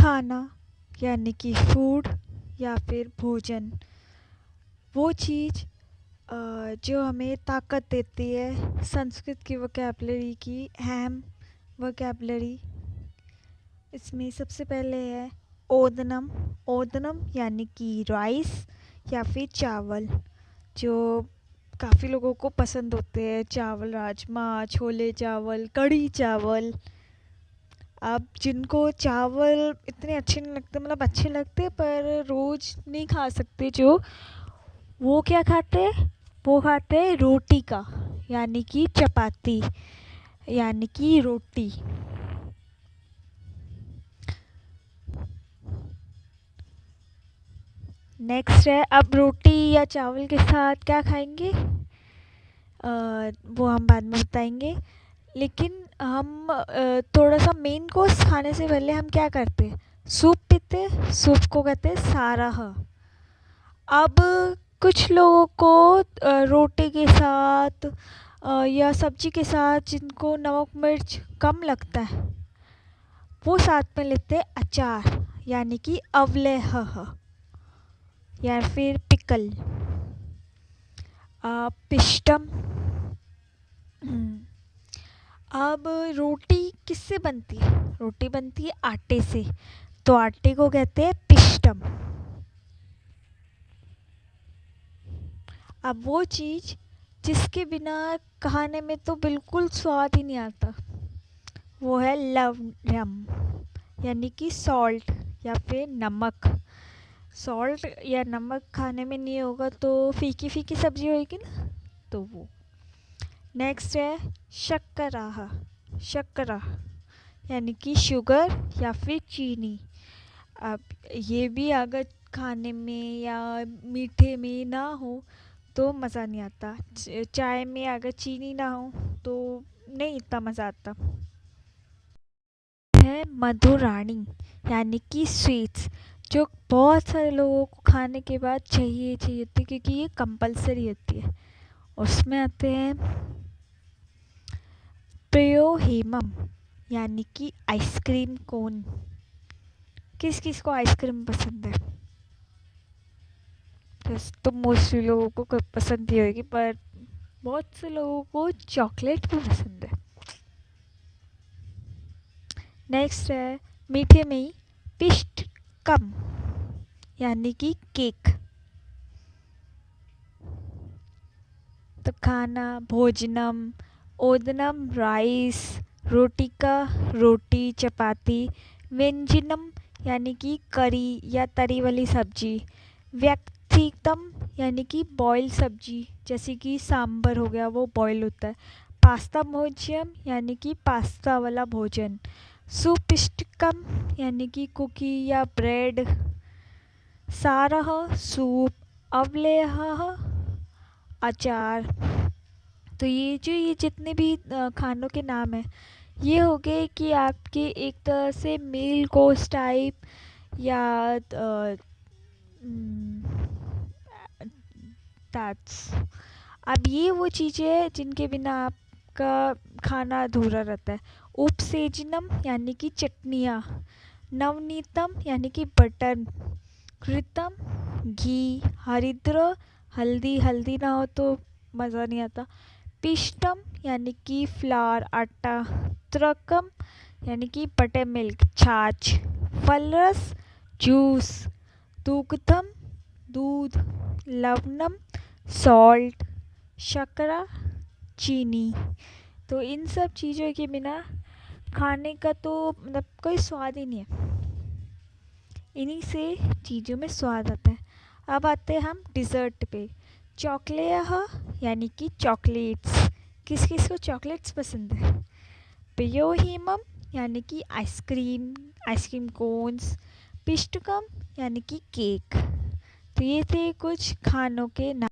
खाना यानी कि फूड या फिर भोजन, वो चीज़ जो हमें ताकत देती है। संस्कृत की वोकैबलरी की अहम वोकैबलरी, इसमें सबसे पहले है ओदनम। ओदनम यानी कि राइस या फिर चावल, जो काफ़ी लोगों को पसंद होते हैं। चावल, राजमा, छोले चावल, कढ़ी चावल। अब जिनको चावल इतने अच्छे नहीं लगते, मतलब अच्छे लगते पर रोज़ नहीं खा सकते, जो वो क्या खाते हैं, वो खाते हैं रोटी का, यानी कि चपाती, यानी कि रोटी। नेक्स्ट है, अब रोटी या चावल के साथ क्या खाएंगे, वो हम बाद में बताएंगे। लेकिन हम थोड़ा सा मेन कोर्स खाने से पहले हम क्या करते हैं, सूप पीते हैं। सूप को कहते हैं सारह। अब कुछ लोगों को रोटी के साथ या सब्जी के साथ जिनको नमक मिर्च कम लगता है, वो साथ में लेते हैं अचार, यानी कि अवलेह या फिर पिकल। पिष्टम। अब रोटी किससे बनती है, रोटी बनती है आटे से, तो आटे को कहते हैं पिष्टम। अब वो चीज़ जिसके बिना खाने में तो बिल्कुल स्वाद ही नहीं आता, वो है लवणम, यानी कि सॉल्ट या फिर नमक। सॉल्ट या नमक खाने में नहीं होगा तो फीकी फीकी सब्जी होगी ना, तो वो। नेक्स्ट है शक्कराह। शक्करा यानी कि शुगर या फिर चीनी। अब ये भी अगर खाने में या मीठे में ना हो तो मज़ा नहीं आता। चाय में अगर चीनी ना हो तो नहीं इतना मज़ा आता। है मधुरानी, यानी कि स्वीट्स, जो बहुत सारे लोगों को खाने के बाद चाहिए चाहिए होती है, क्योंकि ये कंपलसरी होती है। उसमें आते हैं प्रयोहेमम, यानी कि आइसक्रीम कोन। किस किस को आइसक्रीम पसंद है, तो मोस्टली लोगों को पसंद ही होगी, पर बहुत से लोगों को चॉकलेट भी पसंद है। नेक्स्ट है मीठे में ही पिष्टकम, यानी कि केक। तो खाना भोजनम, ओदनम राइस, रोटी का रोटी चपाती, व्यंजनम यानी कि करी या तरी वाली सब्जी, व्यक्तितम यानी कि बॉयल सब्जी, जैसे कि सांबर हो गया, वो बॉयल होता है। पास्ता भोज्यम यानी कि पास्ता वाला भोजन। सुपिष्टकम यानी कि कुकी या ब्रेड। सारह सूप, अवलेह अचार। तो ये जितने भी खानों के नाम हैं, ये हो गए कि आपके एक तरह से मील कोर्स टाइप या दैट्स। अब ये वो चीज़ें हैं जिनके बिना आपका खाना अधूरा रहता है। उपसेचनम यानी कि चटनियाँ। नवनीतम यानी कि बटर। कृतम घी। हरिद्र हल्दी, हल्दी ना हो तो मज़ा नहीं आता। पिष्टम यानी कि फ्लावर आटा। त्रकम यानी कि बटर मिल्क छाछ। फलरस जूस। दुग्धम दूध। लवणम सॉल्ट। शर्करा चीनी। तो इन सब चीज़ों के बिना खाने का तो मतलब कोई स्वाद ही नहीं है। इन्हीं से चीज़ों में स्वाद आता है। अब आते हैं हम डिज़र्ट पे। चॉकलेट यानी कि चॉकलेट्स। किस किस को चॉकलेट्स पसंद है। पेयोहिमम यानी कि आइसक्रीम, आइसक्रीम कोन्स। पिष्टकम यानी कि केक। तो ये थे कुछ खानों के नाम।